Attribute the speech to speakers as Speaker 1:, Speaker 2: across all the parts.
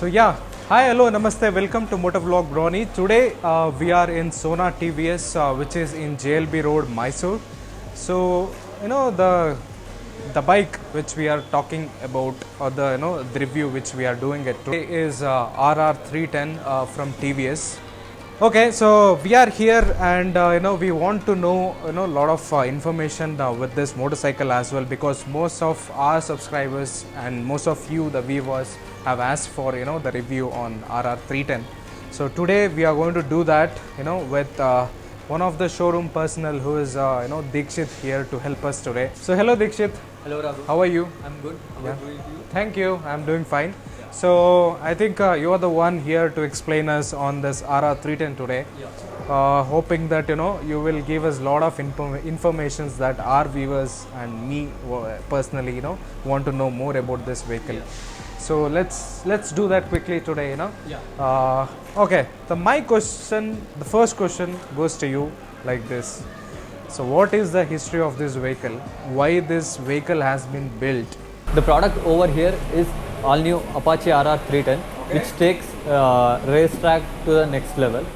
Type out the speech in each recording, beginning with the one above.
Speaker 1: So yeah, hi, hello, namaste, welcome to Motovlog Brownie. Today we are in Sona TVS, which is in JLB Road, Mysore. So the bike which we are talking about, or the review which we are doing it today is RR 310 from TVS. Okay, so we are here and we want to know a lot of information with this motorcycle as well, because most of our subscribers and most of you the viewers have asked for the review on RR 310. So today we are going to do that with one of the showroom personnel who is Dikshit here to help us today. So hello Dikshit.
Speaker 2: Hello Raghu.
Speaker 1: How are you?
Speaker 2: I'm good. How are you?
Speaker 1: Thank you. I'm doing fine. So I think you are the one here to explain us on this RR 310 today. Hoping that you will give us a lot of informations that our viewers and me personally want to know more about this vehicle. So let's do that quickly today. Okay. The first question goes to you like this. So what is the history of this vehicle? Why this vehicle has been built?
Speaker 2: The product over here is all new Apache RR 310, which takes racetrack to the next level.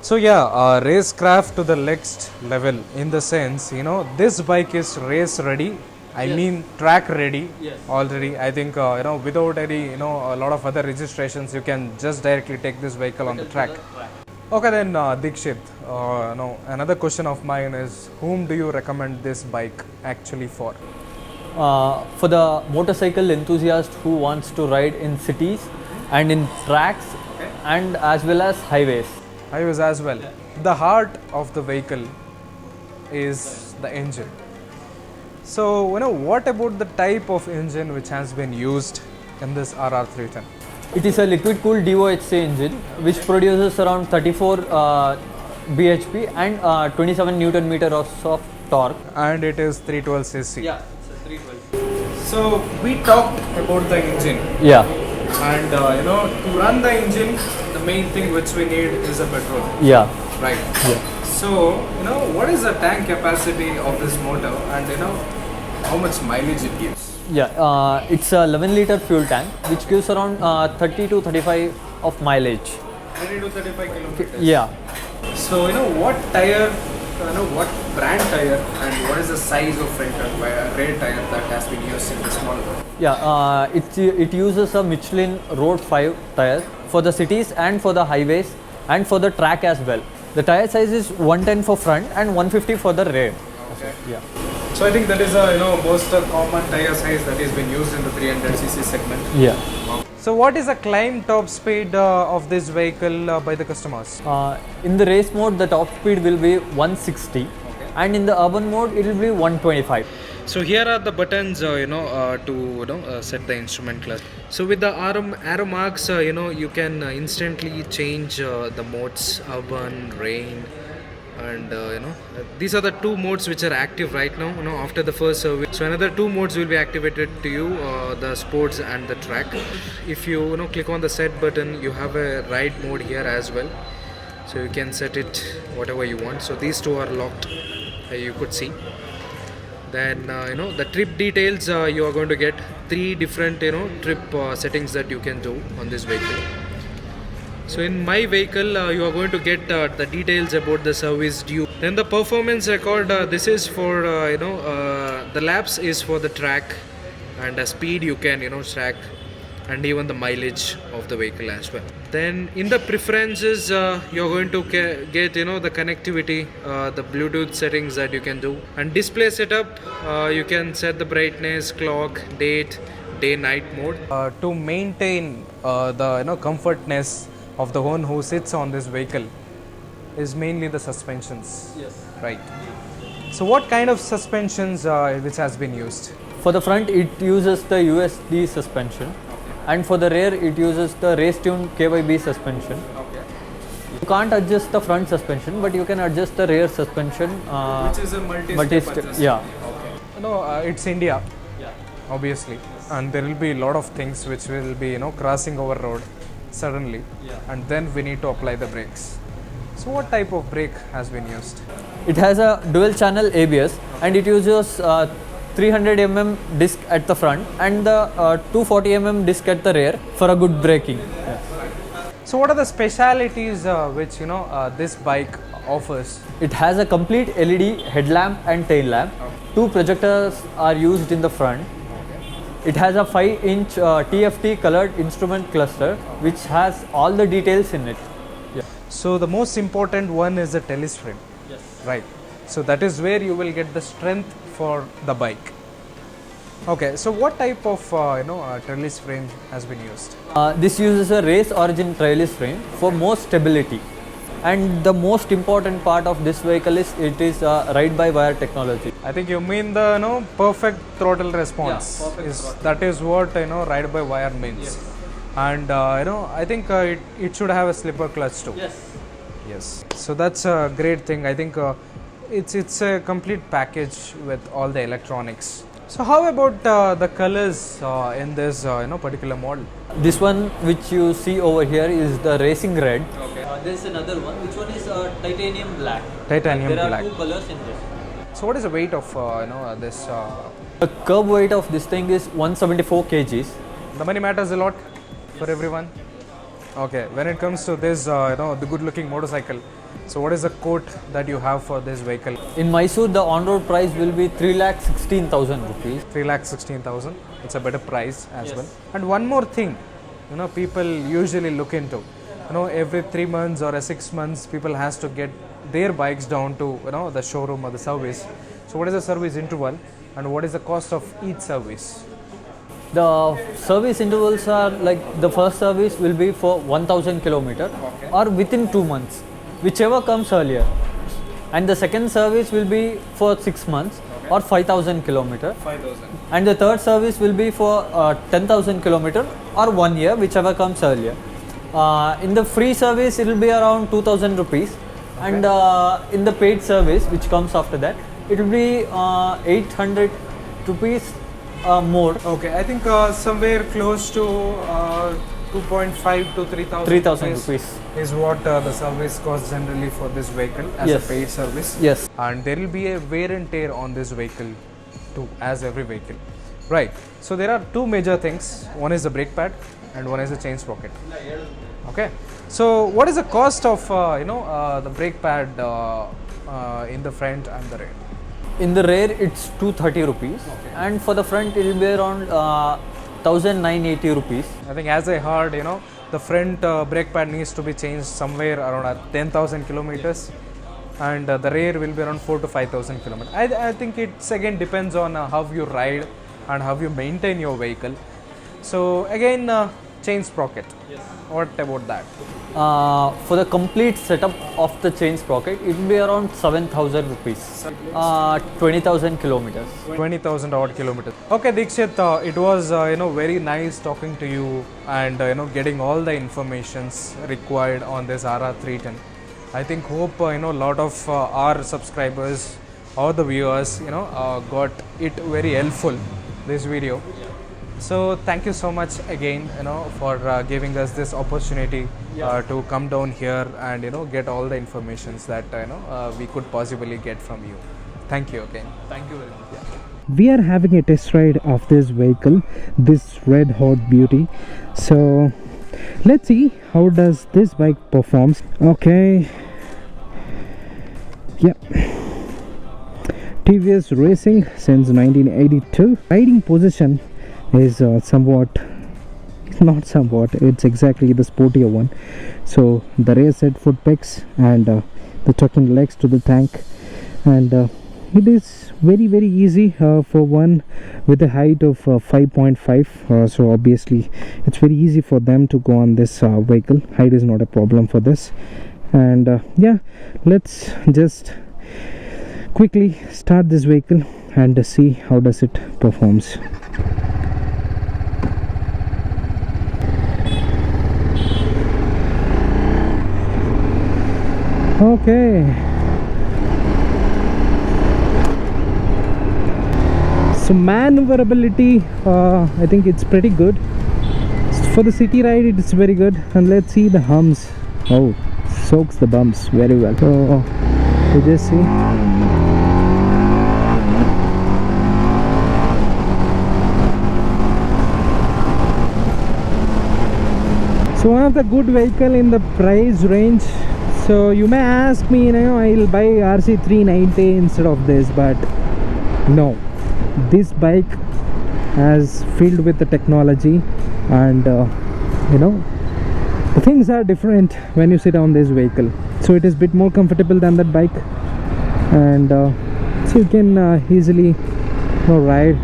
Speaker 1: So racecraft to the next level, in the sense this bike is race ready. I mean track ready already. I think without any a lot of other registrations, you can just directly take this vehicle on the track. Okay then, Dikshit, another question of mine is, whom do you recommend this bike actually for?
Speaker 2: For the motorcycle enthusiast who wants to ride in cities and in tracks and as well as highways.
Speaker 1: Highways as well. The heart of the vehicle is the engine. So what about the type of engine which has been used in this RR 310?
Speaker 2: It is a liquid cooled DOHC engine which produces around 34 bhp and 27 Newton meter of torque.
Speaker 1: And it is 312 cc.
Speaker 2: Yeah, it's a 312.
Speaker 1: So we talked about the engine.
Speaker 2: Yeah.
Speaker 1: And to run the engine, the main thing which we need is a petrol.
Speaker 2: Yeah.
Speaker 1: Right.
Speaker 2: Yeah.
Speaker 1: So what is the tank capacity of this motor, and how much mileage it gives?
Speaker 2: Yeah, it's a 11 liter fuel tank which gives around 30 to 35 of mileage.
Speaker 1: 30 to 35 kilometers.
Speaker 2: Yeah.
Speaker 1: So what tire, what brand tire, and what is the size of front rear tire that has been used in this model?
Speaker 2: Yeah, it uses a Michelin Road 5 tire for the cities and for the highways and for the track as well. The tire size is 110 for front and 150 for the rear.
Speaker 1: Okay.
Speaker 2: Yeah.
Speaker 1: So I think that is a most common tire size that has been used in the 300cc segment.
Speaker 2: Yeah.
Speaker 1: So what is the climb top speed of this vehicle by the customers?
Speaker 2: In the race mode, the top speed will be 160, and in the urban mode, it will be 125.
Speaker 1: So here are the buttons, to set the instrument class. So with the arrow marks, you can instantly change the modes: urban, rain, and these are the two modes which are active right now. After the first service, so another two modes will be activated to you: the sports and the track. If you click on the set button, you have a ride mode here as well. So you can set it whatever you want. So these two are locked. You could see. Then the trip details, you are going to get three different trip settings that you can do on this vehicle. So in my vehicle, you are going to get the details about the service due. Then the performance record, this is for the laps is for the track, and the speed you can track, and even the mileage of the vehicle as well. Then in the preferences, you're going to get the connectivity, the Bluetooth settings that you can do, and display setup. You can set the brightness, clock, date, day-night mode. To maintain the comfortness of the one who sits on this vehicle is mainly the suspensions.
Speaker 2: Yes.
Speaker 1: Right. So what kind of suspensions which has been used?
Speaker 2: For the front, it uses the USD suspension, and for the rear, it uses the Racetune KYB suspension.
Speaker 1: Okay.
Speaker 2: You can't adjust the front suspension, but you can adjust the rear suspension.
Speaker 1: Which is a multi-step adjustment.
Speaker 2: Yeah.
Speaker 1: Okay. It's India.
Speaker 2: Yeah.
Speaker 1: Obviously, and there will be a lot of things which will be crossing over road suddenly, and then we need to apply the brakes. So what type of brake has been used?
Speaker 2: It has a dual channel ABS, and it uses 300 disc at the front and the 240 disc at the rear for a good braking.
Speaker 1: So what are the specialities which this bike offers?
Speaker 2: It has a complete LED headlamp and tail lamp. Two projectors are used in the front. It has a 5-inch TFT colored instrument cluster which has all the details in it.
Speaker 1: So the most important one is the trellis frame.
Speaker 2: Yes.
Speaker 1: Right. So that is where you will get the strength for the bike. Okay. So what type of trellis frame has been used?
Speaker 2: This uses a race origin trellis frame for more stability. And the most important part of this vehicle is it is ride-by-wire technology.
Speaker 1: I think you mean the perfect throttle response.
Speaker 2: Yeah, perfect
Speaker 1: That is what ride-by-wire means.
Speaker 2: Yes.
Speaker 1: And I think it should have a slipper clutch too. Yes. So that's a great thing. I think it's a complete package with all the electronics. So how about the colors in this particular model?
Speaker 2: This one which you see over here is the racing red. There is another one. Which one is titanium black?
Speaker 1: Titanium
Speaker 2: there
Speaker 1: black.
Speaker 2: There are two colors in this.
Speaker 1: So what is the weight of this?
Speaker 2: The curb weight of this thing is 174 kgs.
Speaker 1: The money matters a lot for everyone. Okay, when it comes to this, the good-looking motorcycle. So what is the quote that you have for this vehicle?
Speaker 2: In Mysore, the on-road price will be 3,16,000 rupees.
Speaker 1: 3,16,000. It's a better price as well. And one more thing, people usually look into. Every 3 months or 6 months, people has to get their bikes down to the showroom or the service. So what is the service interval and what is the cost of each service?
Speaker 2: The service intervals are like the first service will be for 1000 kilometer or within 2 months, whichever comes earlier. And the second service will be for 6 months or 5000 kilometer.
Speaker 1: 5,000.
Speaker 2: And the third service will be for 10,000 kilometer or 1 year, whichever comes earlier. In the free service, it will be around 2,000 rupees. Okay. And in the paid service, which comes after that, it will be 800 rupees more.
Speaker 1: Okay, I think somewhere close to 2.5 to
Speaker 2: 3,000 rupees
Speaker 1: is what the service costs generally for this vehicle as a paid service.
Speaker 2: Yes.
Speaker 1: And there will be a wear and tear on this vehicle too, as every vehicle. Right. So there are two major things. One is the brake pad and one is the chain sprocket. Okay. So what is the cost of the brake pad in the front and the rear?
Speaker 2: In the rear, it's 230 rupees, and for the front, it will be around 1,980 rupees.
Speaker 1: I think as I heard, the front brake pad needs to be changed somewhere around 10,000 kilometers, and the rear will be around 4 to 5,000 kilometers. I think it's again depends on how you ride and how you maintain your vehicle. So again, chain sprocket. Yes. What about that?
Speaker 2: For the complete setup of the chain sprocket, it will be around 7,000 rupees. 20,000 kilometers.
Speaker 1: 20,000 odd kilometers. Okay, Dikshit, it was very nice talking to you and getting all the informations required on this RR310. I think hope a lot of our subscribers or the viewers got it very helpful, this video. So thank you so much again for giving us this opportunity to come down here and get all the informations that we could possibly get from you. Thank you again.
Speaker 2: Thank you very much.
Speaker 3: We are having a test ride of this vehicle, this red hot beauty. So let's see how does this bike performs. Okay, yeah, TVS Racing since 1982. Riding position is it's exactly the sportier one. So the rear set foot pegs and the tucking legs to the tank, and it is very easy for one with a height of 5.5. So obviously it's very easy for them to go on this vehicle. Height is not a problem for this. And yeah, let's just quickly start this vehicle and see how does it performs. Okay, so maneuverability, I think it's pretty good. For the city ride it's very good. And let's see the hums. Oh, soaks the bumps very well. So you just see So one of the good vehicle in the price range. So you may ask me, I'll buy RC390 instead of this, but no, this bike has filled with the technology, and the things are different when you sit on this vehicle. So it is a bit more comfortable than that bike, and so you can easily ride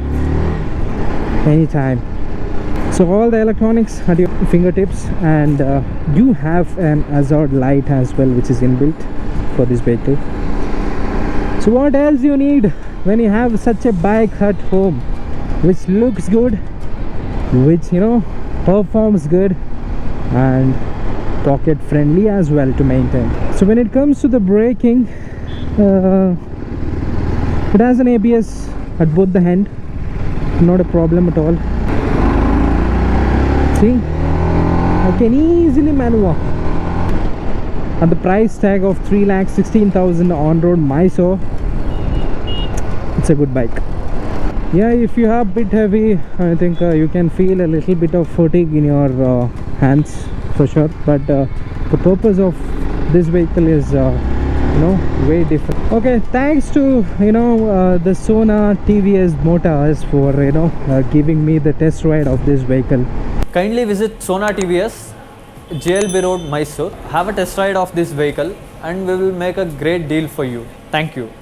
Speaker 3: anytime. So all the electronics at your fingertips, and you have an hazard light as well, which is inbuilt for this vehicle. So what else you need when you have such a bike at home, which looks good, which performs good, and pocket friendly as well to maintain. So when it comes to the braking, it has an ABS at both the end, not a problem at all. See, I can easily maneuver. At the price tag of 3,16,000 on-road Mysore, it's a good bike. Yeah, if you are a bit heavy, I think you can feel a little bit of fatigue in your hands for sure, but the purpose of this vehicle is way different. Okay, thanks to the Sona TVS Motors for giving me the test ride of this vehicle.
Speaker 2: Kindly visit Sona TVS, JLB Road, Mysore. Have a test ride of this vehicle and we will make a great deal for you. Thank you.